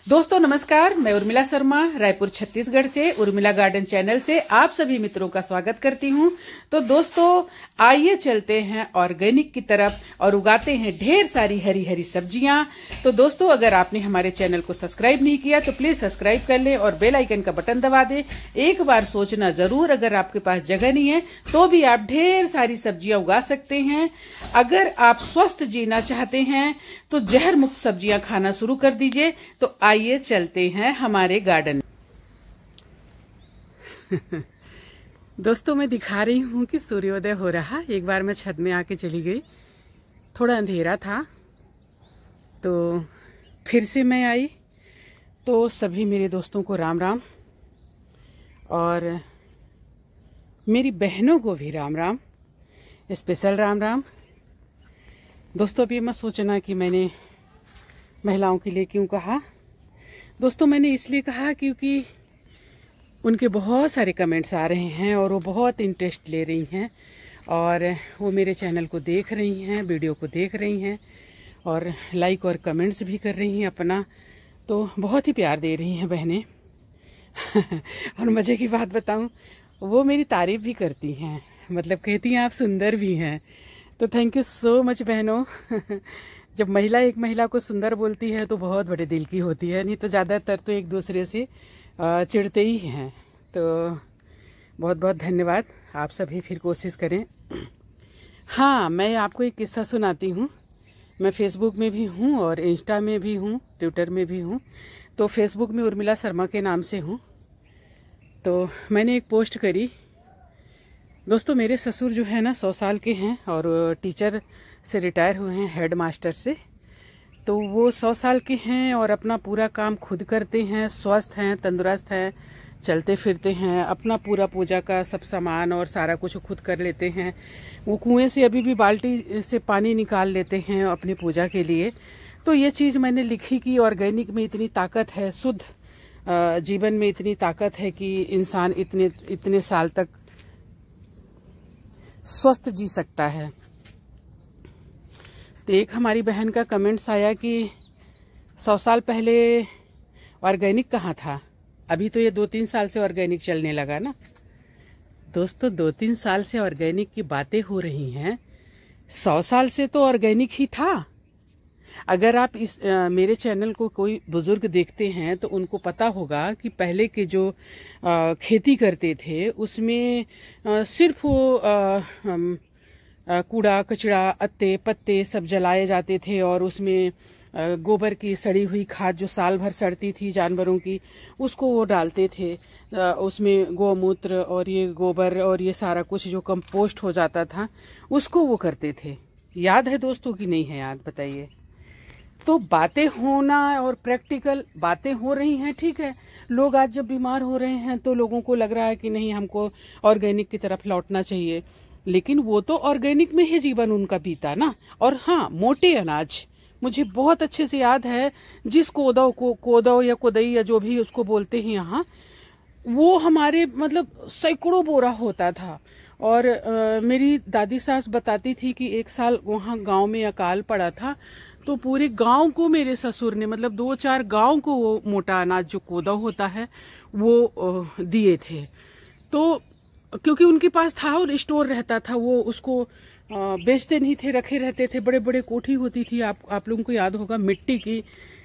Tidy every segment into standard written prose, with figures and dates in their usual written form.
दोस्तों नमस्कार, मैं उर्मिला शर्मा रायपुर छत्तीसगढ़ से उर्मिला गार्डन चैनल से आप सभी मित्रों का स्वागत करती हूं। तो दोस्तों आइए चलते हैं ऑर्गेनिक की तरफ और उगाते हैं ढेर सारी हरी हरी सब्जियां। तो दोस्तों अगर आपने हमारे चैनल को सब्सक्राइब नहीं किया तो प्लीज सब्सक्राइब कर लें और बेल आइकन का बटन दबा दें। एक बार सोचना जरूर, अगर आपके पास जगह नहीं है तो भी आप ढेर सारी सब्जियां उगा सकते हैं। अगर आप स्वस्थ जीना चाहते हैं तो जहर मुक्त सब्जियां खाना शुरू कर दीजिए। तो आइए चलते हैं हमारे गार्डन। दोस्तों मैं दिखा रही हूँ कि सूर्योदय हो रहा। एक बार मैं छत में आके चली गई, थोड़ा अंधेरा था तो फिर से मैं आई। तो सभी मेरे दोस्तों को राम राम और मेरी बहनों को भी राम राम, स्पेशल राम राम। दोस्तों अभी मत सोचना कि मैंने महिलाओं के लिए क्यों कहा। दोस्तों मैंने इसलिए कहा क्योंकि उनके बहुत सारे कमेंट्स आ रहे हैं और वो बहुत इंटरेस्ट ले रही हैं और वो मेरे चैनल को देख रही हैं, वीडियो को देख रही हैं और लाइक और कमेंट्स भी कर रही हैं अपना। तो बहुत ही प्यार दे रही हैं बहनें। और मज़े की बात बताऊं, वो मेरी तारीफ भी करती हैं, मतलब कहती हैं आप सुंदर भी हैं। तो थैंक यू सो मच बहनों। जब महिला एक महिला को सुंदर बोलती है तो बहुत बड़े दिल की होती है, नहीं तो ज़्यादातर तो एक दूसरे से चिढ़ते ही हैं। तो बहुत बहुत धन्यवाद। आप सभी फिर कोशिश करें। हाँ, मैं आपको एक किस्सा सुनाती हूँ। मैं फेसबुक में भी हूँ और इंस्टा में भी हूँ, ट्विटर में भी हूँ। तो फेसबुक में उर्मिला शर्मा के नाम से हूँ। तो मैंने एक पोस्ट करी। दोस्तों मेरे ससुर जो है ना 100 साल के हैं और टीचर से रिटायर हुए हैं, हेड मास्टर से। तो वो 100 साल के हैं और अपना पूरा काम खुद करते हैं, स्वस्थ हैं, तंदुरुस्त हैं, चलते फिरते हैं, अपना पूरा पूजा का सब सामान और सारा कुछ खुद कर लेते हैं। वो कुएं से अभी भी बाल्टी से पानी निकाल लेते हैं अपनी पूजा के लिए। तो ये चीज़ मैंने लिखी कि ऑर्गेनिक में इतनी ताकत है, शुद्ध जीवन में इतनी ताकत है कि इंसान इतने साल तक स्वस्थ जी सकता है। तो एक हमारी बहन का कमेंट्स आया कि 100 साल पहले ऑर्गेनिक कहाँ था, अभी तो ये 2-3 साल से ऑर्गेनिक चलने लगा ना। दोस्तों 2-3 साल से ऑर्गेनिक की बातें हो रही हैं, 100 साल से तो ऑर्गेनिक ही था। अगर आप इस मेरे चैनल को कोई बुजुर्ग देखते हैं तो उनको पता होगा कि पहले के जो खेती करते थे उसमें सिर्फ वो कूड़ा कचड़ा, अत्ते पत्ते सब जलाए जाते थे और उसमें गोबर की सड़ी हुई खाद जो साल भर सड़ती थी जानवरों की, उसको वो डालते थे। उसमें गौमूत्र और ये गोबर और ये सारा कुछ जो कंपोस्ट हो जाता था उसको वो करते थे। याद है दोस्तों कि नहीं है याद, बताइए। तो बातें होना और प्रैक्टिकल बातें हो रही हैं, ठीक है। लोग आज जब बीमार हो रहे हैं तो लोगों को लग रहा है कि नहीं, हमको ऑर्गेनिक की तरफ लौटना चाहिए, लेकिन वो तो ऑर्गेनिक में ही जीवन उनका बीता ना। और हाँ, मोटे अनाज मुझे बहुत अच्छे से याद है, जिस कोदौ या कोदई या जो भी उसको बोलते हैं यहाँ, वो हमारे मतलब सैकड़ों बोरा होता था। और मेरी दादी सास बताती थी कि एक साल वहाँ गांव में अकाल पड़ा था तो पूरे गांव को मेरे ससुर ने, मतलब 2-4 गांव को वो मोटा अनाज जो कोदौ होता है वो दिए थे। तो क्योंकि उनके पास था और स्टोर रहता था, वो उसको बेचते नहीं थे, रखे रहते थे। बड़े बड़े कोठी होती थी, आप लोगों को याद होगा, मिट्टी की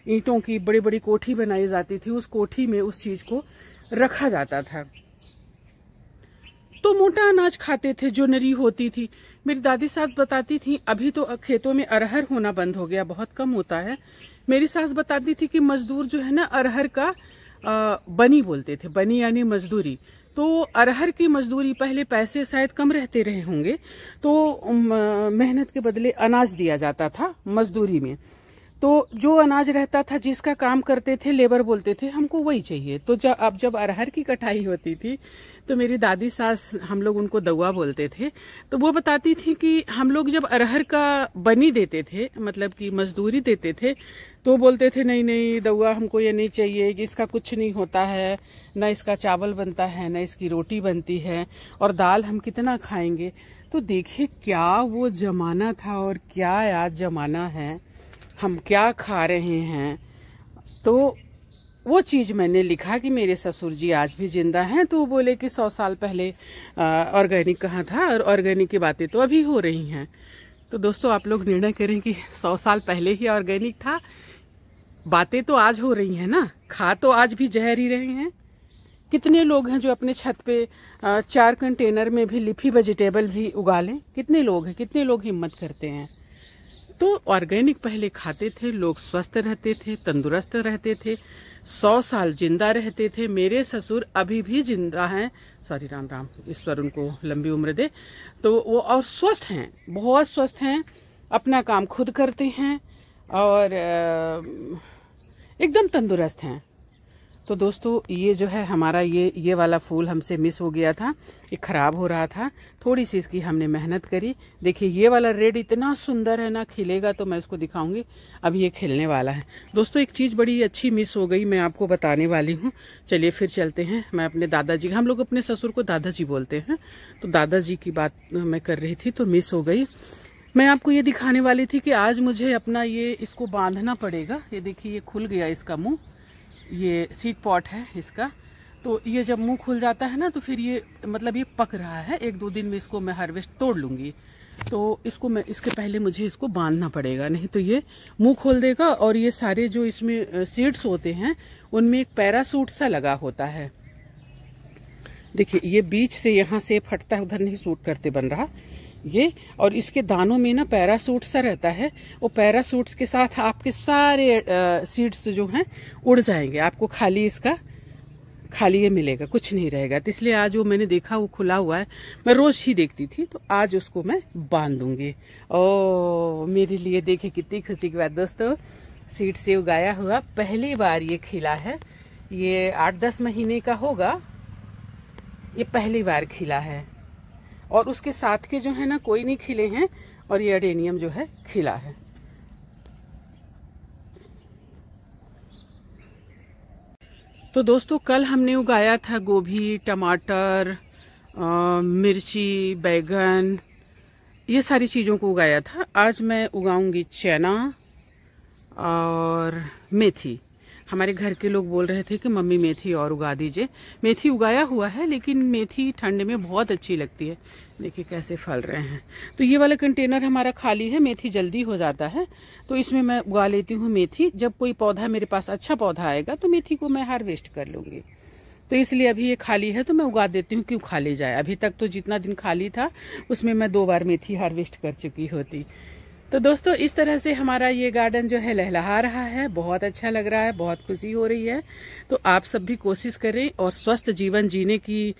ईंटों की बड़ी बड़ी कोठी बनाई जाती थी। उस कोठी में उस चीज को रखा जाता था। तो मोटा अनाज खाते थे जो नरी होती थी। मेरी दादी सास बताती थी, अभी तो खेतों में अरहर होना बंद हो गया, बहुत कम होता है। मेरी सास बताती थी कि मजदूर जो है ना अरहर का बनी बोलते थे, बनी यानी मजदूरी। तो अरहर की मजदूरी, पहले पैसे शायद कम रहते रहे होंगे तो मेहनत के बदले अनाज दिया जाता था मजदूरी में। तो जो अनाज रहता था, जिसका काम करते थे, लेबर बोलते थे, हमको वही चाहिए। तो जब अरहर की कटाई होती थी तो मेरी दादी सास, हम लोग उनको दउआ बोलते थे, तो वो बताती थी कि हम लोग जब अरहर का बनी देते थे, मतलब कि मजदूरी देते थे, तो बोलते थे नहीं नहीं दउआ हमको ये नहीं चाहिए, इसका कुछ नहीं होता है, न इसका चावल बनता है, न इसकी रोटी बनती है, और दाल हम कितना खाएंगे। तो देखिए क्या वो जमाना था और क्या आज जमाना है, हम क्या खा रहे हैं। तो वो चीज़ मैंने लिखा कि मेरे ससुर जी आज भी जिंदा हैं, तो वो बोले कि 100 साल पहले ऑर्गेनिक कहाँ था, और ऑर्गेनिक की बातें तो अभी हो रही हैं। तो दोस्तों आप लोग निर्णय करें कि 100 साल पहले ही ऑर्गेनिक था। बातें तो आज हो रही हैं ना, खा तो आज भी जहर ही रहे हैं। कितने लोग हैं जो अपने छत पे 4 कंटेनर में भी लीफी वेजिटेबल भी उगा लें? कितने लोग हैं, कितने लोग हिम्मत करते हैं? तो ऑर्गेनिक पहले खाते थे, लोग स्वस्थ रहते थे, तंदुरुस्त रहते थे, 100 साल जिंदा रहते थे। मेरे ससुर अभी भी जिंदा हैं, सॉरी, राम राम, ईश्वर उनको लंबी उम्र दे। तो वो और स्वस्थ हैं, बहुत स्वस्थ हैं, अपना काम खुद करते हैं और एकदम तंदुरुस्त हैं। तो दोस्तों ये जो है हमारा ये वाला फूल हमसे मिस हो गया था, ये ख़राब हो रहा था, थोड़ी सी इसकी हमने मेहनत करी। देखिए ये वाला रेड इतना सुंदर है ना, खिलेगा तो मैं इसको दिखाऊंगी, अभी ये खिलने वाला है। दोस्तों एक चीज़ बड़ी अच्छी मिस हो गई, मैं आपको बताने वाली हूँ। चलिए फिर चलते हैं। मैं अपने दादाजी, हम लोग अपने ससुर को दादाजी बोलते हैं, तो दादाजी की बात मैं कर रही थी तो मिस हो गई। मैं आपको ये दिखाने वाली थी कि आज मुझे अपना ये इसको बांधना पड़ेगा। ये देखिए ये खुल गया इसका मुँह, ये सीड पॉट है इसका। तो ये जब मुंह खुल जाता है ना तो फिर ये मतलब ये पक रहा है, 1-2 दिन में इसको मैं हार्वेस्ट तोड़ लूँगी। तो इसको मैं, इसके पहले मुझे इसको बांधना पड़ेगा, नहीं तो ये मुंह खोल देगा। और ये सारे जो इसमें सीड्स होते हैं उनमें एक पैरासूट सा लगा होता है। देखिए ये बीच से यहाँ से फटता है, उधर नहीं सूट करते बन रहा ये। और इसके दानों में ना पैरासूट सा रहता है, वो पैरासूट्स के साथ आपके सारे सीड्स जो हैं उड़ जाएंगे, आपको खाली इसका खाली ये मिलेगा, कुछ नहीं रहेगा। तो इसलिए आज वो मैंने देखा वो खुला हुआ है, मैं रोज ही देखती थी, तो आज उसको मैं बांध दूंगी। ओ मेरे लिए देखिए कितनी खुशी की बात दोस्तों, सीड से उगाया हुआ पहली बार ये खिला है। ये 8-10 महीने का होगा, ये पहली बार खिला है। और उसके साथ के जो है ना कोई नहीं खिले हैं, और ये अडेनियम जो है खिला है। तो दोस्तों कल हमने उगाया था गोभी, टमाटर, मिर्ची, बैगन, ये सारी चीज़ों को उगाया था। आज मैं उगाऊंगी चना और मेथी। हमारे घर के लोग बोल रहे थे कि मम्मी मेथी और उगा दीजिए। मेथी उगाया हुआ है, लेकिन मेथी ठंड में बहुत अच्छी लगती है। देखिए कैसे फल रहे हैं। तो ये वाला कंटेनर हमारा खाली है, मेथी जल्दी हो जाता है, तो इसमें मैं उगा लेती हूँ मेथी। जब कोई पौधा मेरे पास अच्छा पौधा आएगा तो मेथी को मैं हार्वेस्ट कर लूँगी। तो इसलिए अभी ये खाली है तो मैं उगा देती हूँ, क्यों खाली जाए। अभी तक तो जितना दिन खाली था उसमें मैं 2 बार मेथी हार्वेस्ट कर चुकी होती। तो दोस्तों इस तरह से हमारा ये गार्डन जो है लहलहा रहा है, बहुत अच्छा लग रहा है, बहुत खुशी हो रही है। तो आप सब भी कोशिश करें और स्वस्थ जीवन जीने की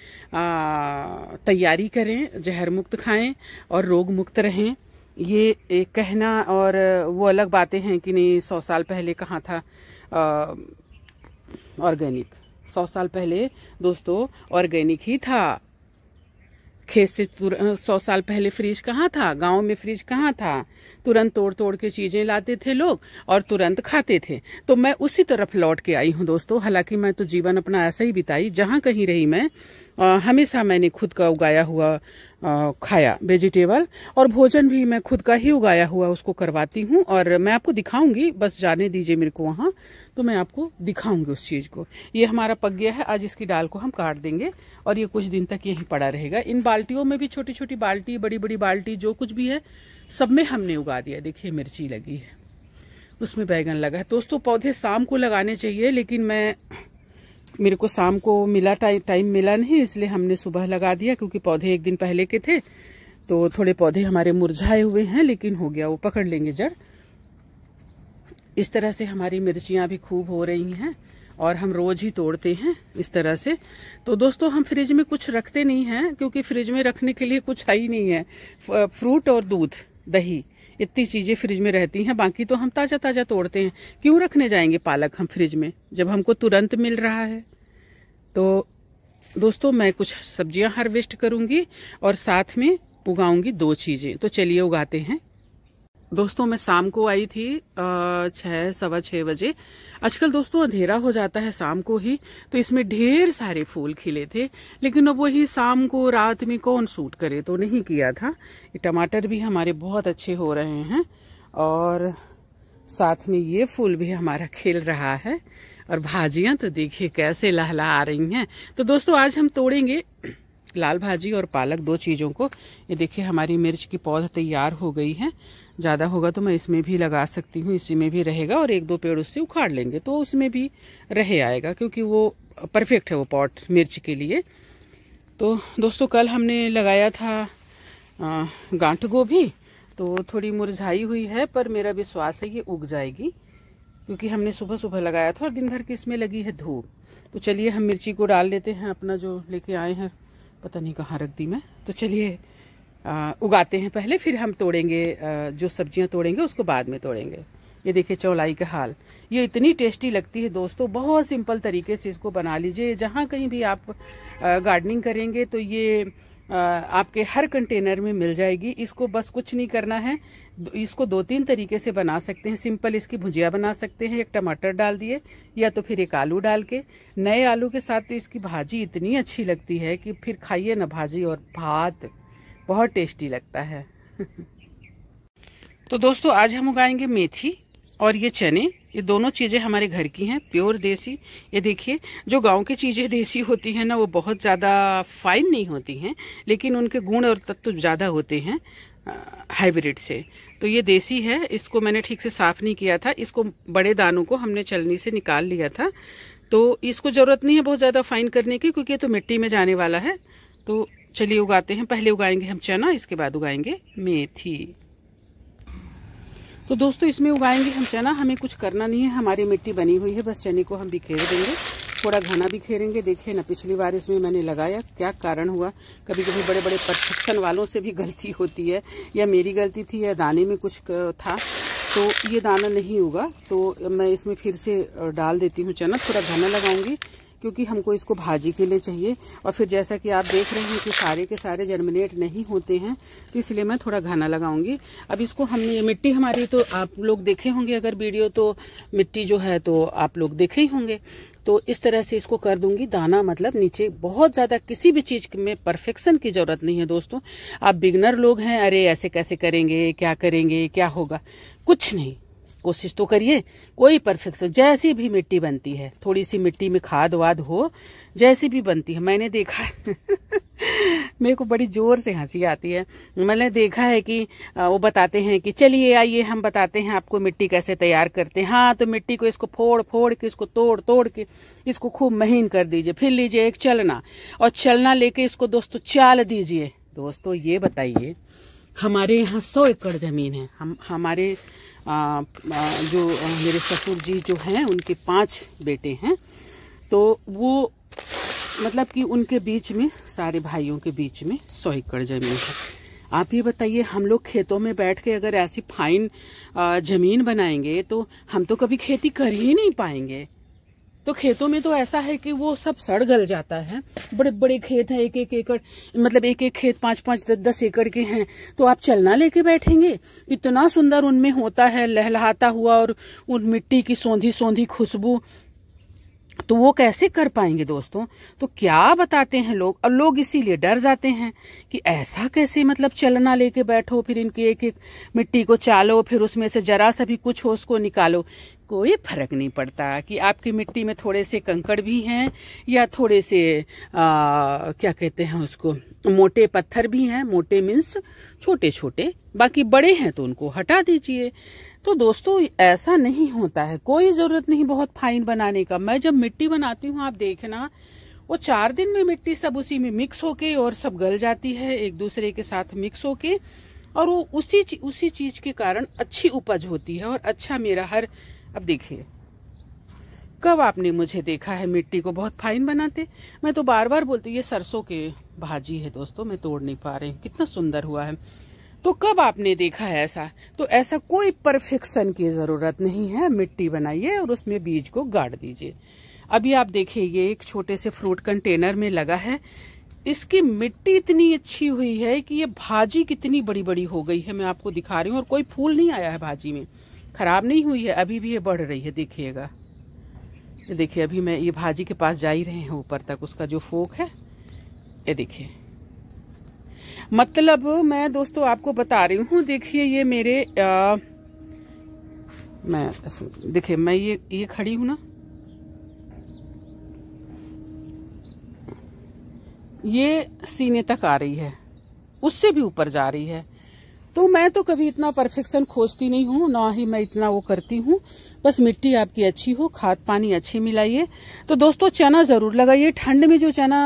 तैयारी करें, जहर मुक्त खाएं और रोग मुक्त रहें। ये एक कहना और वो अलग बातें हैं कि नहीं 100 साल पहले कहाँ था ऑर्गेनिक। 100 साल पहले दोस्तों ऑर्गेनिक ही था। खेत से 100 साल पहले फ्रिज कहाँ था, गांव में फ्रिज कहाँ था, तुरंत तोड़ तोड़ के चीजें लाते थे लोग और तुरंत खाते थे। तो मैं उसी तरफ लौट के आई हूँ दोस्तों। हालांकि मैं तो जीवन अपना ऐसा ही बिताई, जहाँ कहीं रही मैं हमेशा मैंने खुद का उगाया हुआ खाया वेजिटेबल, और भोजन भी मैं खुद का ही उगाया हुआ उसको करवाती हूँ। और मैं आपको दिखाऊंगी, बस जाने दीजिए मेरे को वहाँ, तो मैं आपको दिखाऊंगी उस चीज़ को। ये हमारा पक गया है, आज इसकी डाल को हम काट देंगे और ये कुछ दिन तक यहीं पड़ा रहेगा। इन बाल्टियों में भी छोटी छोटी बाल्टी, बड़ी बड़ी बाल्टी, जो कुछ भी है सब में हमने उगा दिया। देखिए मिर्ची लगी है, उसमें बैगन लगा है। दोस्तों पौधे शाम को लगाने चाहिए, लेकिन मेरे को शाम को मिला टाइम मिला नहीं, इसलिए हमने सुबह लगा दिया, क्योंकि पौधे 1 दिन पहले के थे। तो थोड़े पौधे हमारे मुरझाए हुए हैं, लेकिन हो गया, वो पकड़ लेंगे जड़। इस तरह से हमारी मिर्चियाँ भी खूब हो रही हैं और हम रोज ही तोड़ते हैं इस तरह से। तो दोस्तों हम फ्रिज में कुछ रखते नहीं हैं, क्योंकि फ्रिज में रखने के लिए कुछ है ही नहीं है। फ्रूट और दूध, दही, इतनी चीजें फ्रिज में रहती हैं। बाकी तो हम ताजा ताजा तोड़ते हैं। क्यों रखने जाएंगे पालक हम फ्रिज में, जब हमको तुरंत मिल रहा है। तो दोस्तों मैं कुछ सब्जियां हार्वेस्ट करूंगी और साथ में उगाऊंगी 2 चीजें। तो चलिए उगाते हैं। दोस्तों मैं शाम को आई थी 6-6:15 बजे। आजकल दोस्तों अंधेरा हो जाता है शाम को ही, तो इसमें ढेर सारे फूल खिले थे, लेकिन अब वही शाम को रात में कौन सूट करे, तो नहीं किया था। ये टमाटर भी हमारे बहुत अच्छे हो रहे हैं और साथ में ये फूल भी हमारा खिल रहा है। और भाजियां तो देखिए कैसे लहलहा रही हैं। तो दोस्तों आज हम तोड़ेंगे लाल भाजी और पालक, दो चीज़ों को। ये देखिए हमारी मिर्च की पौध तैयार हो गई है। ज़्यादा होगा तो मैं इसमें भी लगा सकती हूँ, इसी में भी रहेगा, और एक दो पेड़ उससे उखाड़ लेंगे तो उसमें भी रहे आएगा, क्योंकि वो परफेक्ट है वो पॉट मिर्च के लिए। तो दोस्तों कल हमने लगाया था गांठ गोभी, तो थोड़ी मुरझाई हुई है, पर मेरा विश्वास है ये उग जाएगी, क्योंकि हमने सुबह सुबह लगाया था और दिन भर की इसमें लगी है धूप। तो चलिए हम मिर्ची को डाल लेते हैं, अपना जो लेके आए हैं पता नहीं कहाँ रख दी मैं। तो चलिए उगाते हैं पहले, फिर हम तोड़ेंगे, जो सब्जियां तोड़ेंगे उसको बाद में तोड़ेंगे। ये देखिए चौलाई का हाल, ये इतनी टेस्टी लगती है दोस्तों। बहुत सिंपल तरीके से इसको बना लीजिए। जहाँ कहीं भी आप गार्डनिंग करेंगे तो ये आपके हर कंटेनर में मिल जाएगी। इसको बस कुछ नहीं करना है, इसको दो तीन तरीके से बना सकते हैं। सिंपल इसकी भुजिया बना सकते हैं, एक टमाटर डाल दिए या तो फिर एक आलू डाल के। नए आलू के साथ तो इसकी भाजी इतनी अच्छी लगती है कि फिर खाइए ना भाजी और भात, बहुत टेस्टी लगता है। तो दोस्तों आज हम उगाएंगे मेथी और ये चने। ये दोनों चीज़ें हमारे घर की हैं, प्योर देसी। ये देखिए जो गांव की चीज़ें देसी होती हैं ना, वो बहुत ज़्यादा फाइन नहीं होती हैं, लेकिन उनके गुण और तत्व ज़्यादा होते हैं हाइब्रिड से। तो ये देसी है, इसको मैंने ठीक से साफ़ नहीं किया था। इसको बड़े दानों को हमने छलनी से निकाल लिया था, तो इसको ज़रूरत नहीं है बहुत ज़्यादा फाइन करने की, क्योंकि ये तो मिट्टी में जाने वाला है। तो चलिए उगाते हैं। पहले उगाएंगे हम चना, इसके बाद उगाएंगे मेथी। तो दोस्तों इसमें उगाएंगे हम चना। हमें कुछ करना नहीं है, हमारी मिट्टी बनी हुई है, बस चने को हम बिखेर देंगे, थोड़ा घना बिखेरेंगे। देखिए ना पिछली बार इसमें मैंने लगाया, क्या कारण हुआ। कभी कभी बड़े बड़े परफेक्शन वालों से भी गलती होती है, या मेरी गलती थी या दाने में कुछ था, तो ये दाना नहीं उगा। तो मैं इसमें फिर से डाल देती हूँ चना, थोड़ा घना लगाऊंगी, क्योंकि हमको इसको भाजी के लिए चाहिए। और फिर जैसा कि आप देख रहे हैं कि सारे के सारे जर्मिनेट नहीं होते हैं, तो इसलिए मैं थोड़ा घना लगाऊंगी। अब इसको हमने, मिट्टी हमारी तो आप लोग देखे होंगे, अगर वीडियो तो मिट्टी जो है तो आप लोग देखे ही होंगे। तो इस तरह से इसको कर दूंगी दाना, मतलब नीचे। बहुत ज़्यादा किसी भी चीज़ में परफेक्शन की ज़रूरत नहीं है दोस्तों। आप बिगनर लोग हैं, अरे ऐसे कैसे करेंगे, क्या करेंगे, क्या होगा, कुछ नहीं, कोशिश तो करिए। कोई परफेक्शन, जैसी भी मिट्टी बनती है, थोड़ी सी मिट्टी में खाद वाद हो, जैसी भी बनती है। मैंने देखा है मेरे को बड़ी जोर से हंसी आती है। मैंने देखा है कि वो बताते हैं कि चलिए आइए हम बताते हैं आपको मिट्टी कैसे तैयार करते हैं। हाँ, तो मिट्टी को इसको फोड़ फोड़ के, इसको तोड़ तोड़ के इसको खूब महीन कर दीजिए। फिर लीजिए एक चलना, और चलना लेके इसको दोस्तों चाल दीजिए। दोस्तों ये बताइए, हमारे यहाँ 100 एकड़ जमीन है। हमारे जो मेरे ससुर जी जो हैं, उनके 5 बेटे हैं, तो वो मतलब कि उनके बीच में, सारे भाइयों के बीच में 100 एकड़ जमीन है। आप ये बताइए, हम लोग खेतों में बैठ के अगर ऐसी फाइन जमीन बनाएंगे तो हम तो कभी खेती कर ही नहीं पाएंगे। तो खेतों में तो ऐसा है कि वो सब सड़ गल जाता है। बड़े बड़े खेत हैं, एक एक एकड़, मतलब एक एक खेत 5-5, 10-10 एकड़ के हैं, तो आप चलना लेके बैठेंगे। इतना सुंदर उनमें होता है लहलहाता हुआ, और उन मिट्टी की सौंधी सौंधी खुशबू, तो वो कैसे कर पाएंगे दोस्तों। तो क्या बताते हैं लोग, और लोग इसीलिए डर जाते हैं कि ऐसा कैसे, मतलब चलना लेके बैठो, फिर इनकी एक एक मिट्टी को चालो, फिर उसमें से जरा सा भी कुछ हो उसको निकालो। कोई फर्क नहीं पड़ता कि आपकी मिट्टी में थोड़े से कंकड़ भी हैं, या थोड़े से क्या कहते हैं उसको, मोटे पत्थर भी हैं। मोटे मीन्स छोटे छोटे, बाकी बड़े हैं तो उनको हटा दीजिए। तो दोस्तों ऐसा नहीं होता है, कोई जरूरत नहीं बहुत फाइन बनाने का। मैं जब मिट्टी बनाती हूँ, आप देखना, वो 4 दिन में मिट्टी सब उसी में मिक्स होके और सब गल जाती है, एक दूसरे के साथ मिक्स होके, और वो उसी चीज के कारण अच्छी उपज होती है और अच्छा मेरा हर। अब देखिए, कब आपने मुझे देखा है मिट्टी को बहुत फाइन बनाते। मैं तो बार बार बोलती, ये सरसों के भाजी है दोस्तों, मैं तोड़ नहीं पा रही, कितना सुंदर हुआ है। तो कब आपने देखा है ऐसा। तो ऐसा कोई परफेक्शन की जरूरत नहीं है। मिट्टी बनाइए और उसमें बीज को गाड़ दीजिए। अभी आप देखिए, ये एक छोटे से फ्रूट कंटेनर में लगा है, इसकी मिट्टी इतनी अच्छी हुई है कि ये भाजी कितनी बड़ी बड़ी हो गई है। मैं आपको दिखा रही हूँ, और कोई फूल नहीं आया है भाजी में, खराब नहीं हुई है, अभी भी ये बढ़ रही है। देखिएगा, ये देखिए, अभी मैं ये भाजी के पास जा ही रहे हैं ऊपर तक, उसका जो फोक है, ये देखिए। मतलब मैं दोस्तों आपको बता रही हूँ, देखिए ये मेरे मैं देखिए, मैं ये खड़ी हूँ ना, ये सीने तक आ रही है, उससे भी ऊपर जा रही है। तो मैं तो कभी इतना परफेक्शन खोजती नहीं हूँ, ना ही मैं इतना वो करती हूँ। बस मिट्टी आपकी अच्छी हो, खाद पानी अच्छी मिलाइए। तो दोस्तों चना जरूर लगाइए। ठंड में जो चना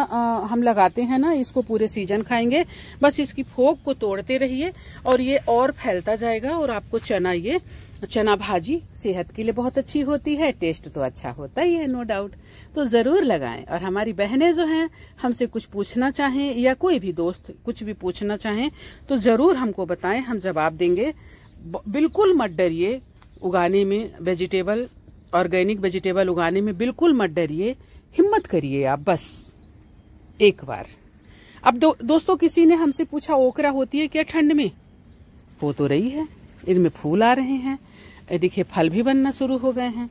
हम लगाते हैं ना, इसको पूरे सीजन खाएंगे। बस इसकी फोक को तोड़ते रहिए और ये और फैलता जाएगा। और आपको चना भाजी सेहत के लिए बहुत अच्छी होती है, टेस्ट तो अच्छा होता ही है, नो डाउट। तो जरूर लगाएं। और हमारी बहनें जो हैं हमसे कुछ पूछना चाहें या कोई भी दोस्त कुछ भी पूछना चाहें तो जरूर हमको बताएं, हम जवाब देंगे। बिल्कुल मत डरिए उगाने में, वेजिटेबल ऑर्गेनिक वेजिटेबल उगाने में बिल्कुल मत डरिए, हिम्मत करिए आप बस एक बार। अब दोस्तों किसी ने हमसे पूछा ओकरा होती है क्या ठंड में? हो तो रही है, इनमें फूल आ रहे हैं, देखिए फल भी बनना शुरू हो गए हैं।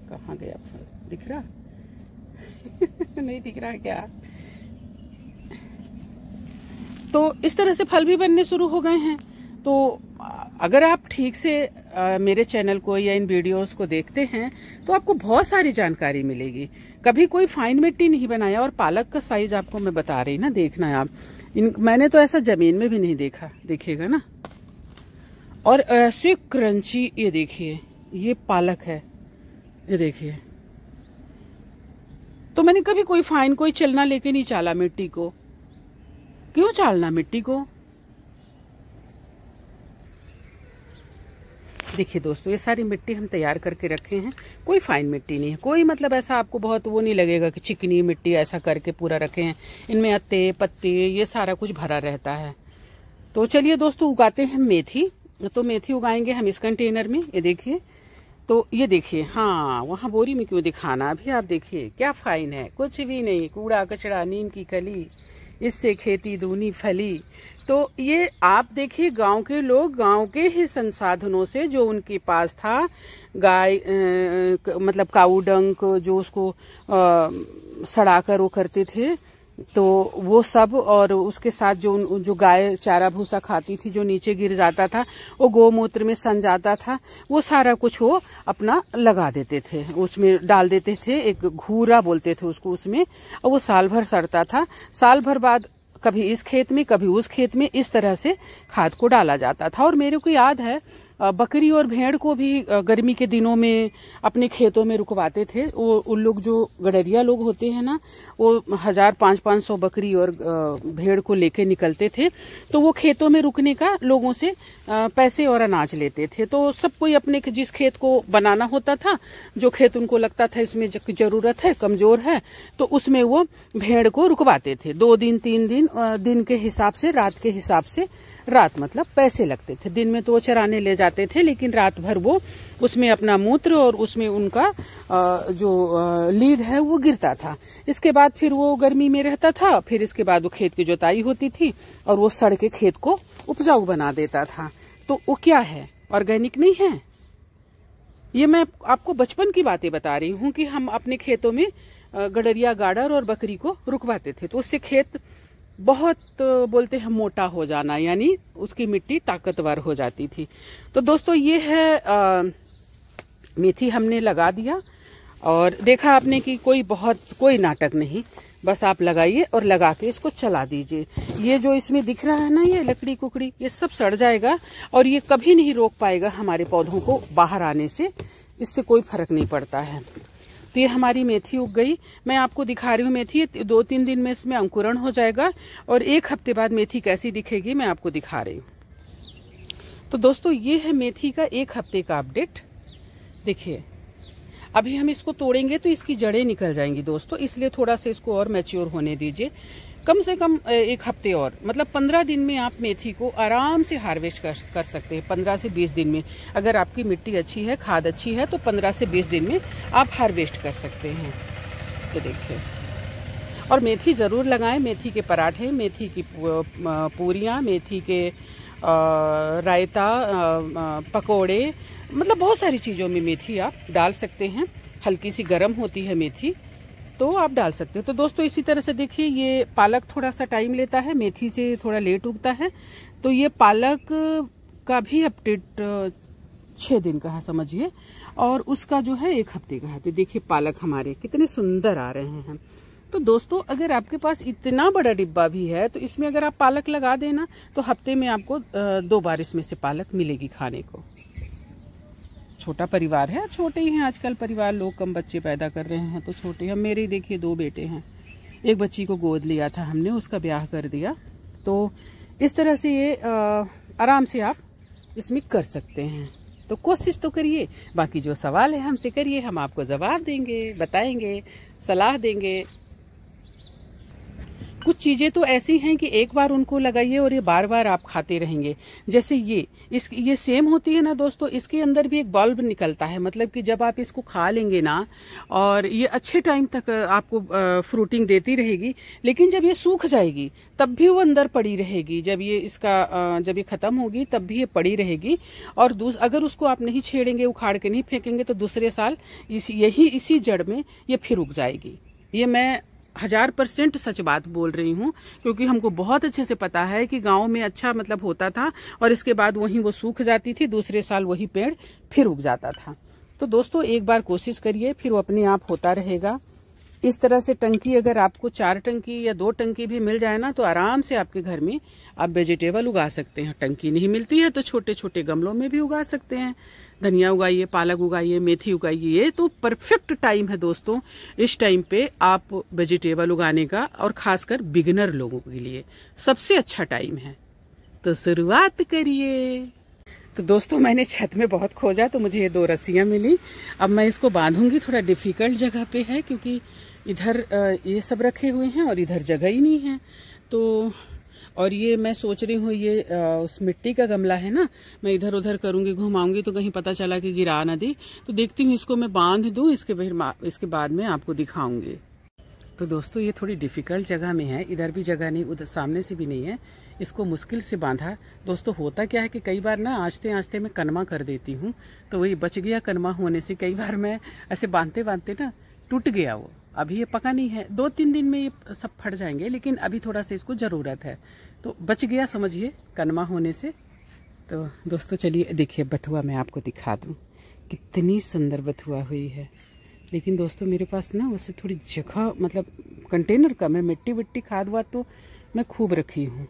कहाँ गया फल? दिख रहा? नहीं दिख रहा क्या? तो इस तरह से फल भी बनने शुरू हो गए हैं। तो अगर आप ठीक से मेरे चैनल को या इन वीडियोस को देखते हैं तो आपको बहुत सारी जानकारी मिलेगी। कभी कोई फाइन मिट्टी नहीं बनाया। और पालक का साइज आपको मैं बता रही ना, देखना है आप। मैंने तो ऐसा जमीन में भी नहीं देखा, देखिएगा ना। और ऐसे क्रंची, ये देखिए ये पालक है, ये देखिए। तो मैंने कभी कोई फाइन कोई चलना लेके नहीं चाला मिट्टी को। क्यों चालना मिट्टी को? देखिए दोस्तों ये सारी मिट्टी हम तैयार करके रखे हैं, कोई फाइन मिट्टी नहीं है। कोई मतलब ऐसा आपको बहुत वो नहीं लगेगा कि चिकनी मिट्टी ऐसा करके पूरा रखे हैं। इनमें अत्ते पत्ते ये सारा कुछ भरा रहता है। तो चलिए दोस्तों उगाते हैं मेथी। तो मेथी उगाएंगे हम इस कंटेनर में, ये देखिए। तो ये देखिए, हाँ वहाँ बोरी में क्यों दिखाना, अभी आप देखिए क्या फाइन है, कुछ भी नहीं, कूड़ा कचड़ा नीम की कली, इससे खेती दूनी फली। तो ये आप देखिए गांव के लोग गांव के ही संसाधनों से जो उनके पास था, गाय मतलब काऊ डंक जो उसको सड़ाकर वो करते थे, तो वो सब, और उसके साथ जो गाय चारा भूसा खाती थी जो नीचे गिर जाता था, वो गोमूत्र में सन जाता था, वो सारा कुछ वो अपना लगा देते थे, उसमें डाल देते थे। एक घूरा बोलते थे उसको, उसमें, और वो साल भर सड़ता था। साल भर बाद कभी इस खेत में कभी उस खेत में इस तरह से खाद को डाला जाता था। और मेरे को याद है बकरी और भेड़ को भी गर्मी के दिनों में अपने खेतों में रुकवाते थे। वो उन लोग जो गडरिया लोग होते हैं ना, वो 1000-500 बकरी और भेड़ को लेके निकलते थे। तो वो खेतों में रुकने का लोगों से पैसे और अनाज लेते थे। तो सब कोई अपने जिस खेत को बनाना होता था, जो खेत उनको लगता था इसमें जरूरत है, कमजोर है, तो उसमें वो भेड़ को रुकवाते थे। 2 दिन 3 दिन दिन के हिसाब से, रात के हिसाब से, रात मतलब पैसे लगते थे। दिन में तो वो चराने ले जाते थे, लेकिन रात भर वो उसमें अपना मूत्र और उसमें उनका जो लीद है वो गिरता था। इसके बाद फिर वो गर्मी में रहता था, फिर इसके बाद वो खेत की जुताई होती थी और वो सड़ के खेत को उपजाऊ बना देता था। तो वो क्या है, ऑर्गेनिक नहीं है। ये मैं आपको बचपन की बातें बता रही हूँ कि हम अपने खेतों में गडरिया गाडर और बकरी को रुकवाते थे। तो उससे खेत बहुत बोलते हैं मोटा हो जाना, यानी उसकी मिट्टी ताकतवर हो जाती थी। तो दोस्तों ये है मेथी हमने लगा दिया और देखा आपने कि कोई नाटक नहीं, बस आप लगाइए और लगा के इसको चला दीजिए। ये जो इसमें दिख रहा है ना, ये लकड़ी कुकड़ी, ये सब सड़ जाएगा और ये कभी नहीं रोक पाएगा हमारे पौधों को बाहर आने से, इससे कोई फर्क नहीं पड़ता है। तो ये हमारी मेथी उग गई, मैं आपको दिखा रही हूँ मेथी। 2-3 दिन में इसमें अंकुरण हो जाएगा और 1 हफ्ते बाद मेथी कैसी दिखेगी मैं आपको दिखा रही हूँ। तो दोस्तों ये है मेथी का 1 हफ्ते का अपडेट। देखिए अभी हम इसको तोड़ेंगे तो इसकी जड़ें निकल जाएंगी दोस्तों, इसलिए थोड़ा सा इसको और मैच्योर होने दीजिए। कम से कम 1 हफ्ते और, मतलब 15 दिन में आप मेथी को आराम से हार्वेस्ट कर सकते हैं। 15 से 20 दिन में, अगर आपकी मिट्टी अच्छी है, खाद अच्छी है, तो 15 से 20 दिन में आप हार्वेस्ट कर सकते हैं। तो देखिए, और मेथी ज़रूर लगाएं। मेथी के पराठे, मेथी की पूरियाँ, मेथी के रायता, पकोड़े, मतलब बहुत सारी चीज़ों में मेथी आप डाल सकते हैं। हल्की सी गर्म होती है मेथी, तो आप डाल सकते हो। तो दोस्तों इसी तरह से देखिए, ये पालक थोड़ा सा टाइम लेता है, मेथी से थोड़ा लेट उगता है। तो ये पालक का भी अपडेट 6 दिन का है समझिए, और उसका जो है 1 हफ्ते का है। तो देखिए पालक हमारे कितने सुंदर आ रहे हैं। तो दोस्तों अगर आपके पास इतना बड़ा डिब्बा भी है तो इसमें अगर आप पालक लगा देना तो हफ्ते में आपको 2 बार इसमें से पालक मिलेगी खाने को। छोटा परिवार है, छोटे ही हैं आजकल परिवार, लोग कम बच्चे पैदा कर रहे हैं तो छोटे हैं। मेरे देखिए 2 बेटे हैं, एक बच्ची को गोद लिया था हमने, उसका ब्याह कर दिया। तो इस तरह से ये आराम से आप इसमें कर सकते हैं। तो कोशिश तो करिए, बाकी जो सवाल है हमसे करिए, हम आपको जवाब देंगे, बताएंगे, सलाह देंगे। कुछ चीज़ें तो ऐसी हैं कि एक बार उनको लगाइए और ये बार बार आप खाते रहेंगे। जैसे ये सेम होती है ना दोस्तों, इसके अंदर भी एक बल्ब निकलता है, मतलब कि जब आप इसको खा लेंगे ना और ये अच्छे टाइम तक आपको फ्रूटिंग देती रहेगी, लेकिन जब ये सूख जाएगी तब भी वो अंदर पड़ी रहेगी। जब ये ख़त्म होगी तब भी ये पड़ी रहेगी। और अगर उसको आप नहीं छेड़ेंगे, उखाड़ के नहीं फेंकेंगे तो दूसरे साल इसी जड़ में ये फिर उग जाएगी। ये मैं 1000% सच बात बोल रही हूँ, क्योंकि हमको बहुत अच्छे से पता है कि गांव में अच्छा मतलब होता था और इसके बाद वहीं वो सूख जाती थी, दूसरे साल वही पेड़ फिर उग जाता था। तो दोस्तों एक बार कोशिश करिए, फिर वो अपने आप होता रहेगा। इस तरह से टंकी अगर आपको 4 टंकी या 2 टंकी भी मिल जाए ना तो आराम से आपके घर में आप वेजिटेबल उगा सकते हैं। टंकी नहीं मिलती है तो छोटे छोटे गमलों में भी उगा सकते हैं। धनिया उगाइए, पालक उगाइए, मेथी उगाइए। ये तो परफेक्ट टाइम है दोस्तों, इस टाइम पे आप वेजिटेबल उगाने का, और खासकर बिगिनर लोगों के लिए सबसे अच्छा टाइम है। तो शुरुआत करिए। तो दोस्तों मैंने छत में बहुत खोजा तो मुझे ये 2 रस्सियां मिली। अब मैं इसको बांधूंगी। थोड़ा डिफिकल्ट जगह पे है क्योंकि इधर ये सब रखे हुए हैं और इधर जगह ही नहीं है। तो और ये मैं सोच रही हूँ ये उस मिट्टी का गमला है ना, मैं इधर उधर करूँगी, घुमाऊंगी तो कहीं पता चला कि गिरा ना दे। तो देखती हूँ इसको मैं बांध दूँ, इसके बाद में आपको दिखाऊंगी। तो दोस्तों ये थोड़ी डिफिकल्ट जगह में है, इधर भी जगह नहीं, उधर सामने से भी नहीं है। इसको मुश्किल से बांधा। दोस्तों होता क्या है कि कई बार ना आस्ते आस्ते मैं कनमा कर देती हूँ, तो वही बच गया कनमा होने से। कई बार मैं ऐसे बांधते बांधते ना टूट गया वो। अभी ये पका नहीं है, 2-3 दिन में ये सब फट जाएंगे, लेकिन अभी थोड़ा सा इसको ज़रूरत है, तो बच गया समझिए कनमा होने से। तो दोस्तों चलिए देखिए बथुआ मैं आपको दिखा दूँ, कितनी सुंदर बथुआ हुई है। लेकिन दोस्तों मेरे पास ना वैसे थोड़ी जगह, मतलब कंटेनर कम है। मिट्टी विट्टी खाद वाद तो मैं खूब रखी हूँ,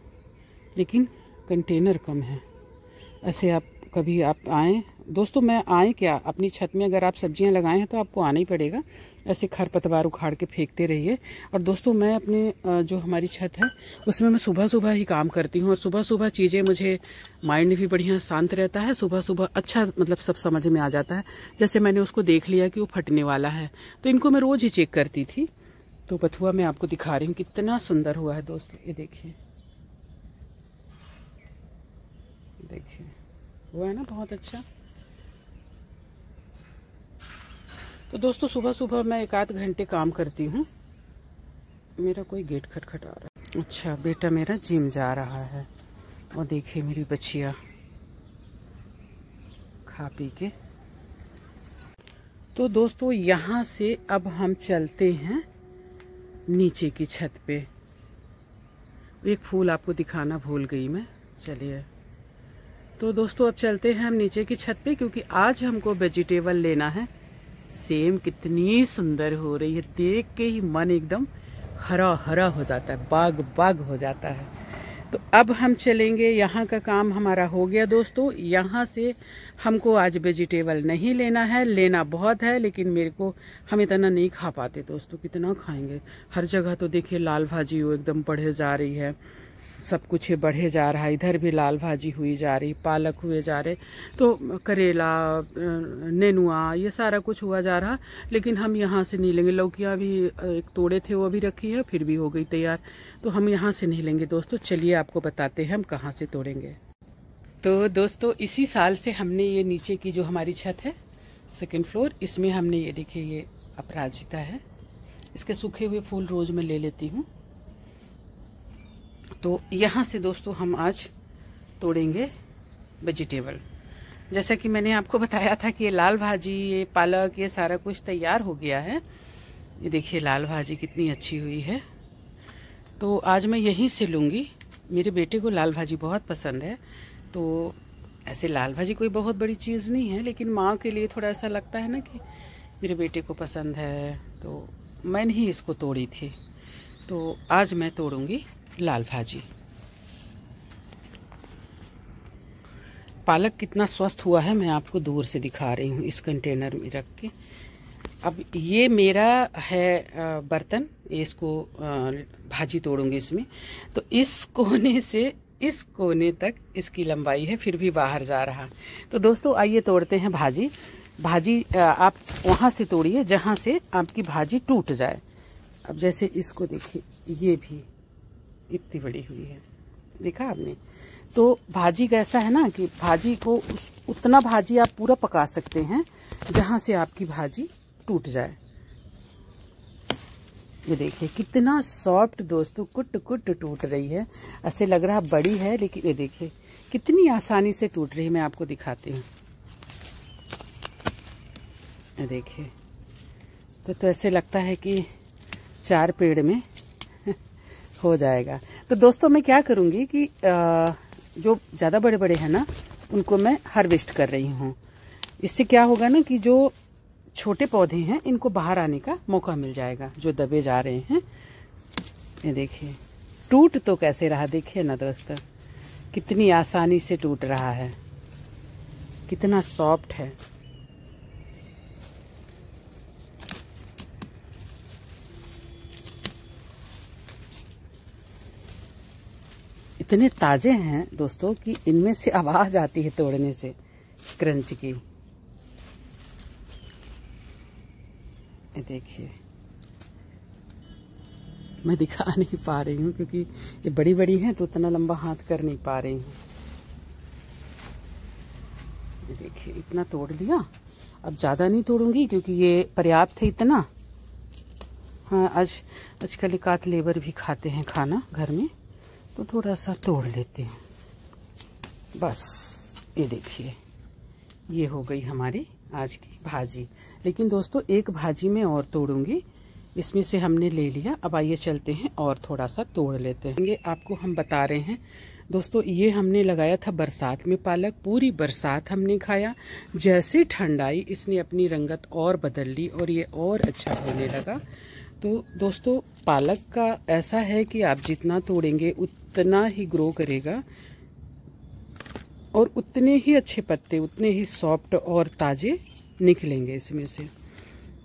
लेकिन कंटेनर कम है। ऐसे आप कभी आप आएँ दोस्तों, मैं आए क्या, अपनी छत में अगर आप सब्जियां लगाए हैं तो आपको आना ही पड़ेगा। ऐसे खरपतवार उखाड़ के फेंकते रहिए। और दोस्तों मैं अपने जो हमारी छत है उसमें मैं सुबह सुबह ही काम करती हूँ, और सुबह सुबह चीज़ें, मुझे माइंड भी बढ़िया शांत रहता है। सुबह सुबह अच्छा मतलब सब समझ में आ जाता है। जैसे मैंने उसको देख लिया कि वो फटने वाला है तो इनको मैं रोज़ ही चेक करती थी। तो बथुआ मैं आपको दिखा रही हूँ कितना सुंदर हुआ है दोस्तों। ये देखिए, देखिए हुआ है ना बहुत अच्छा। तो दोस्तों सुबह सुबह मैं 1-8 घंटे काम करती हूँ। मेरा कोई गेट खटखटा रहा है। अच्छा बेटा मेरा जिम जा रहा है, और देखिए मेरी बच्चियाँ खा पी के। तो दोस्तों यहाँ से अब हम चलते हैं नीचे की छत पे। एक फूल आपको दिखाना भूल गई मैं, चलिए। तो दोस्तों अब चलते हैं हम नीचे की छत पे, क्योंकि आज हमको वेजिटेबल लेना है। सेम कितनी सुंदर हो रही है, देख के ही मन एकदम हरा हरा हो जाता है, बाग बाग हो जाता है। तो अब हम चलेंगे, यहाँ का काम हमारा हो गया दोस्तों। यहाँ से हमको आज वेजिटेबल नहीं लेना है, लेना बहुत है लेकिन हम इतना नहीं खा पाते दोस्तों, कितना खाएंगे। हर जगह तो देखिए लाल भाजी वो एकदम बढ़े जा रही है, सब कुछ बढ़े जा रहा है। इधर भी लाल भाजी हुई जा रही, पालक हुए जा रहे, तो करेला, नेनुआ, ये सारा कुछ हुआ जा रहा। लेकिन हम यहाँ से नहीं लेंगे। लौकियाँ भी एक तोड़े थे वो भी रखी है, फिर भी हो गई तैयार, तो हम यहाँ से नहीं लेंगे दोस्तों। चलिए आपको बताते हैं हम कहाँ से तोड़ेंगे। तो दोस्तों इसी साल से हमने ये नीचे की जो हमारी छत है 2nd फ्लोर, इसमें हमने ये देखिए ये अपराजिता है, इसके सूखे हुए फूल रोज मैं ले लेती हूँ। तो यहाँ से दोस्तों हम आज तोड़ेंगे वेजिटेबल। जैसा कि मैंने आपको बताया था कि ये लाल भाजी, ये पालक, ये सारा कुछ तैयार हो गया है। ये देखिए लाल भाजी कितनी अच्छी हुई है, तो आज मैं यहीं से लूँगी। मेरे बेटे को लाल भाजी बहुत पसंद है। तो ऐसे लाल भाजी कोई बहुत बड़ी चीज़ नहीं है, लेकिन माँ के लिए थोड़ा ऐसा लगता है ना कि मेरे बेटे को पसंद है, तो मैंने ही इसको तोड़ी थी। तो आज मैं तोड़ूंगी लाल भाजी। पालक कितना स्वस्थ हुआ है मैं आपको दूर से दिखा रही हूँ इस कंटेनर में रख के। अब ये मेरा है बर्तन, इसको भाजी तोड़ूंगी इसमें। तो इस कोने से इस कोने तक इसकी लंबाई है, फिर भी बाहर जा रहा। तो दोस्तों आइए तोड़ते हैं भाजी। भाजी आप वहाँ से तोड़िए जहाँ से आपकी भाजी टूट जाए। अब जैसे इसको देखिए, ये भी इतनी बड़ी हुई है, देखा आपने। तो भाजी कैसा है ना कि भाजी को उतना भाजी आप पूरा पका सकते हैं जहाँ से आपकी भाजी टूट जाए। ये देखिए कितना सॉफ्ट दोस्तों, कुट कुट टूट रही है। ऐसे लग रहा बड़ी है, लेकिन ये देखिए कितनी आसानी से टूट रही है। मैं आपको दिखाती हूँ, ये देखिए। तो ऐसे लगता है कि 4 पेड़ में हो जाएगा। तो दोस्तों मैं क्या करूँगी कि जो ज़्यादा बड़े बड़े हैं ना, उनको मैं हार्वेस्ट कर रही हूँ। इससे क्या होगा ना कि जो छोटे पौधे हैं इनको बाहर आने का मौका मिल जाएगा, जो दबे जा रहे हैं। ये देखिए टूट तो कैसे रहा, देखिए ना दोस्तों, कितनी आसानी से टूट रहा है, कितना सॉफ्ट है। इतने ताजे हैं दोस्तों कि इनमें से आवाज आती है तोड़ने से, क्रंच की। ये देखिए, मैं दिखा नहीं पा रही हूँ क्योंकि ये बड़ी बड़ी हैं, तो उतना लंबा हाथ कर नहीं पा रही हूँ। ये देखिए इतना तोड़ लिया। अब ज़्यादा नहीं तोड़ूंगी क्योंकि ये पर्याप्त है इतना। हाँ, आजकल एकाध लेबर भी खाते हैं खाना घर में, तो थोड़ा सा तोड़ लेते हैं बस। ये देखिए ये हो गई हमारी आज की भाजी। लेकिन दोस्तों एक भाजी में और तोड़ूंगी, इसमें से हमने ले लिया। अब आइए चलते हैं और थोड़ा सा तोड़ लेते हैं। ये आपको हम बता रहे हैं दोस्तों, ये हमने लगाया था बरसात में पालक, पूरी बरसात हमने खाया। जैसे ठंड आई इसने अपनी रंगत और बदल ली और ये और अच्छा होने लगा। तो दोस्तों पालक का ऐसा है कि आप जितना तोड़ेंगे उतना ही ग्रो करेगा और उतने ही अच्छे पत्ते, उतने ही सॉफ्ट और ताज़े निकलेंगे इसमें से।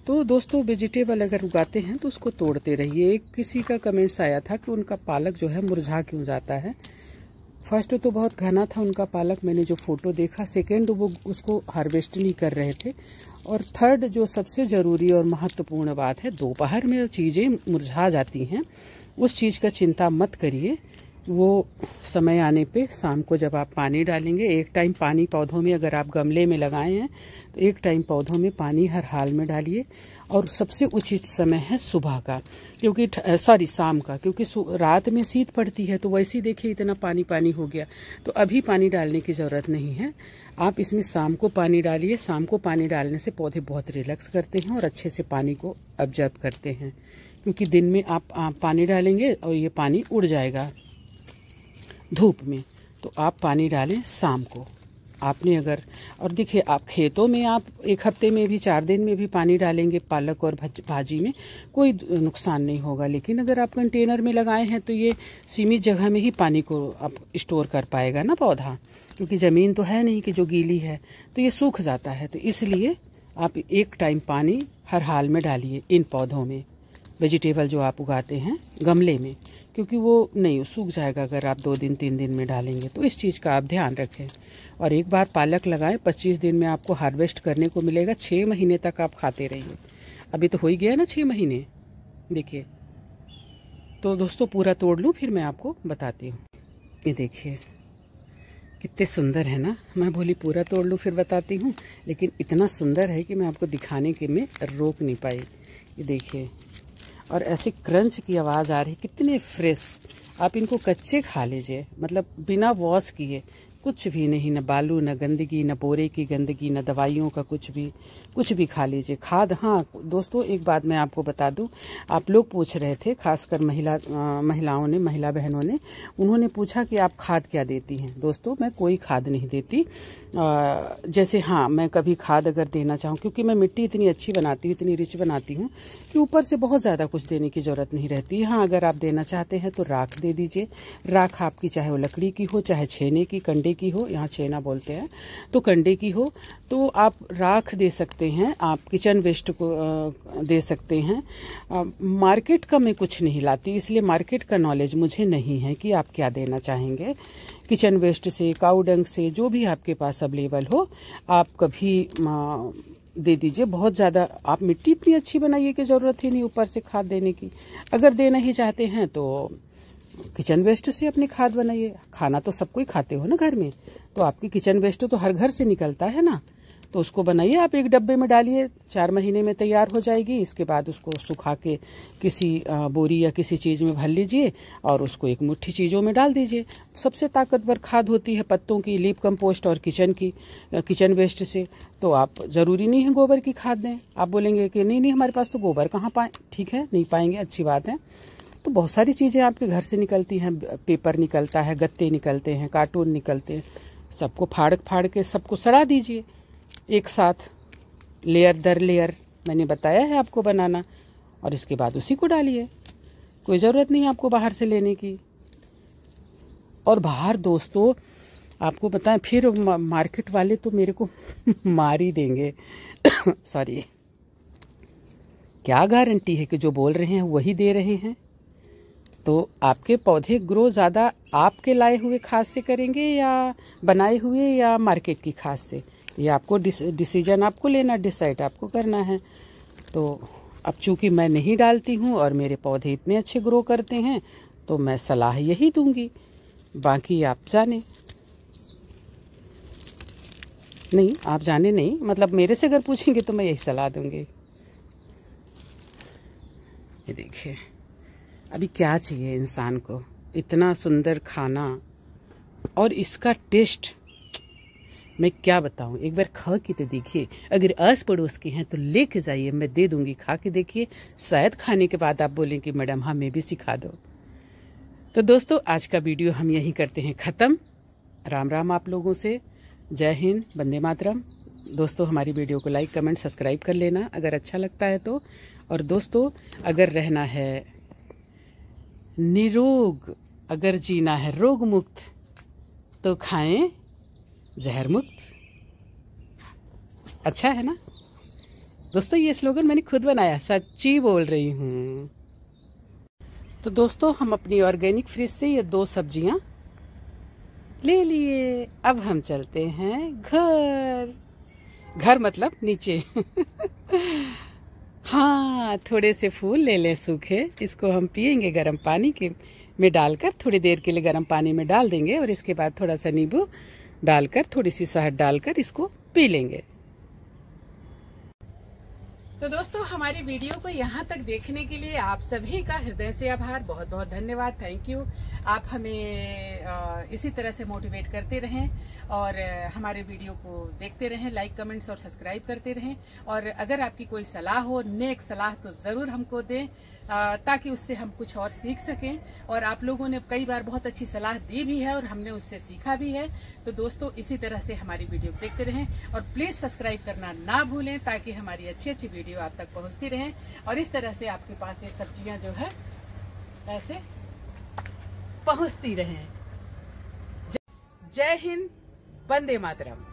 तो दोस्तों वेजिटेबल अगर उगाते हैं तो उसको तोड़ते रहिए। एक किसी का कमेंट्स आया था कि उनका पालक जो है मुरझा क्यों जाता है। फर्स्ट तो बहुत घना था उनका पालक, मैंने जो फोटो देखा। सेकेंड वो उसको हार्वेस्ट नहीं कर रहे थे। और थर्ड जो सबसे ज़रूरी और महत्वपूर्ण बात है, दोपहर में चीज़ें मुरझा जाती हैं, उस चीज़ का चिंता मत करिए। वो समय आने पे शाम को जब आप पानी डालेंगे, एक टाइम पानी पौधों में, अगर आप गमले में लगाए हैं तो एक टाइम पौधों में पानी हर हाल में डालिए। और सबसे उचित समय है सुबह का, क्योंकि शाम का, क्योंकि रात में शीत पड़ती है। तो वैसे ही देखिए इतना पानी पानी हो गया, तो अभी पानी डालने की ज़रूरत नहीं है। आप इसमें शाम को पानी डालिए। शाम को पानी डालने से पौधे बहुत रिलैक्स करते हैं और अच्छे से पानी को ऑब्जर्व करते हैं, क्योंकि दिन में आप पानी डालेंगे और ये पानी उड़ जाएगा धूप में। तो आप पानी डालें शाम को। आपने अगर, और देखिए आप खेतों में आप 1 हफ्ते में भी 4 दिन में भी पानी डालेंगे पालक और भाजी में, कोई नुकसान नहीं होगा। लेकिन अगर आप कंटेनर में लगाए हैं तो ये सीमित जगह में ही पानी को आप स्टोर कर पाएगा ना पौधा, क्योंकि ज़मीन तो है नहीं कि जो गीली है, तो ये सूख जाता है। तो इसलिए आप एक टाइम पानी हर हाल में डालिए इन पौधों में, वेजिटेबल जो आप उगाते हैं गमले में, क्योंकि वो नहीं सूख जाएगा अगर आप 2 दिन 3 दिन में डालेंगे। तो इस चीज़ का आप ध्यान रखें। और एक बार पालक लगाएं, 25 दिन में आपको हार्वेस्ट करने को मिलेगा। 6 महीने तक आप खाते रहिए। अभी तो हो ही गया ना 6 महीने, देखिए। तो दोस्तों पूरा तोड़ लूँ फिर मैं आपको बताती हूँ। ये देखिए कितने सुंदर है ना। मैं बोली पूरा तोड़ लूँ फिर बताती हूँ, लेकिन इतना सुंदर है कि मैं आपको दिखाने के में रोक नहीं पाई। ये देखिए, और ऐसे क्रंच की आवाज़ आ रही, कितने फ्रेश। आप इनको कच्चे खा लीजिए, मतलब बिना वॉश किए, कुछ भी नहीं, न बालू, न गंदगी, न बोरे की गंदगी, न दवाइयों का कुछ भी खा लीजिए। खाद, हाँ दोस्तों एक बात मैं आपको बता दूं, आप लोग पूछ रहे थे, खासकर महिलाओं ने, महिला बहनों ने, उन्होंने पूछा कि आप खाद क्या देती हैं। दोस्तों मैं कोई खाद नहीं देती। जैसे हाँ, मैं कभी खाद अगर देना चाहूँ, क्योंकि मैं मिट्टी इतनी अच्छी बनाती हूँ, इतनी रिच बनाती हूँ कि ऊपर से बहुत ज़्यादा कुछ देने की ज़रूरत नहीं रहती। हाँ, अगर आप देना चाहते हैं तो राख दे दीजिए। राख आपकी चाहे वो लकड़ी की हो, चाहे छेने की, कंडे की हो, यहाँ छेना बोलते हैं, तो कंडे की हो, तो आप राख दे सकते हैं। आप किचन वेस्ट को दे सकते हैं। मार्केट का मैं कुछ नहीं लाती, इसलिए मार्केट का नॉलेज मुझे नहीं है कि आप क्या देना चाहेंगे। किचन वेस्ट से, काऊ डंग से, जो भी आपके पास अवेलेबल हो आप कभी दे दीजिए। बहुत ज़्यादा आप मिट्टी इतनी अच्छी बनाइए कि ज़रूरत ही नहीं ऊपर से खाद देने की। अगर देना ही चाहते हैं तो किचन वेस्ट से अपनी खाद बनाइए। खाना तो सब कोई खाते हो ना घर में, तो आपकी किचन वेस्ट तो हर घर से निकलता है ना, तो उसको बनाइए। आप एक डब्बे में डालिए, 4 महीने में तैयार हो जाएगी। इसके बाद उसको सुखा के किसी बोरी या किसी चीज़ में भर लीजिए और उसको एक मुट्ठी चीज़ों में डाल दीजिए। सबसे ताकतवर खाद होती है पत्तों की, लीफ कंपोस्ट और किचन वेस्ट से। तो आप ज़रूरी नहीं है गोबर की खाद दें। आप बोलेंगे कि नहीं हमारे पास तो गोबर कहाँ पाएँ, ठीक है, नहीं पाएंगे, अच्छी बात है। तो बहुत सारी चीज़ें आपके घर से निकलती हैं। पेपर निकलता है, गत्ते निकलते हैं, कार्टून निकलते हैं, सबको फाड़ के सबको सड़ा दीजिए एक साथ, लेयर दर लेयर मैंने बताया है आपको बनाना, और इसके बाद उसी को डालिए। कोई ज़रूरत नहीं है आपको बाहर से लेने की। और बाहर दोस्तों आपको बताएं, फिर मार्केट वाले तो मेरे को मार ही देंगे सॉरी। क्या गारंटी है कि जो बोल रहे हैं वही दे रहे हैं? तो आपके पौधे ग्रो ज़्यादा आपके लाए हुए खाद से करेंगे या बनाए हुए या मार्केट की खाद से? ये आपको डिसीजन आपको लेना, डिसाइड आपको करना है। तो अब चूंकि मैं नहीं डालती हूँ और मेरे पौधे इतने अच्छे ग्रो करते हैं, तो मैं सलाह यही दूंगी, बाकी आप जाने। नहीं, आप जाने नहीं, मतलब मेरे से अगर पूछेंगे तो मैं यही सलाह दूंगी। ये देखिए, अभी क्या चाहिए इंसान को, इतना सुंदर खाना और इसका टेस्ट मैं क्या बताऊं। एक बार खा के तो देखिए, अगर आस पड़ोस के हैं तो लेके जाइए, मैं दे दूंगी, खा के देखिए। शायद खाने के बाद आप बोलें कि मैडम हमें भी सिखा दो। तो दोस्तों आज का वीडियो हम यहीं करते हैं ख़त्म। राम राम आप लोगों से, जय हिंद, वंदे मातरम। दोस्तों हमारी वीडियो को लाइक, कमेंट, सब्सक्राइब कर लेना अगर अच्छा लगता है तो। और दोस्तों अगर रहना है निरोग, अगर जीना है रोग मुक्त, तो खाएं जहर मुक्त। अच्छा है ना दोस्तों? ये स्लोगन मैंने खुद बनाया, सच्ची बोल रही हूँ। तो दोस्तों हम अपनी ऑर्गेनिक फ्रिज से ये 2 सब्जियां ले लिए। अब हम चलते हैं घर मतलब नीचे हाँ, थोड़े से फूल ले ले सूखे, इसको हम पियेंगे गर्म पानी में डालकर। थोड़ी देर के लिए गर्म पानी में डाल देंगे और इसके बाद थोड़ा सा नींबू डालकर, थोड़ी सी शहद डालकर इसको पी लेंगे। तो दोस्तों हमारी वीडियो को यहाँ तक देखने के लिए आप सभी का हृदय से आभार, बहुत बहुत धन्यवाद, थैंक यू। आप हमें इसी तरह से मोटिवेट करते रहें और हमारे वीडियो को देखते रहें, लाइक, कमेंट्स और सब्सक्राइब करते रहें। और अगर आपकी कोई सलाह हो, नेक सलाह, तो ज़रूर हमको दें ताकि उससे हम कुछ और सीख सकें। और आप लोगों ने कई बार बहुत अच्छी सलाह दी भी है और हमने उससे सीखा भी है। तो दोस्तों इसी तरह से हमारी वीडियो देखते रहें और प्लीज़ सब्सक्राइब करना ना भूलें ताकि हमारी अच्छी अच्छी वीडियो आप तक पहुंचती रहें और इस तरह से आपके पास ये सब्जियां जो है ऐसे पहुंचती रहें। जय हिंद, वंदे मातरम।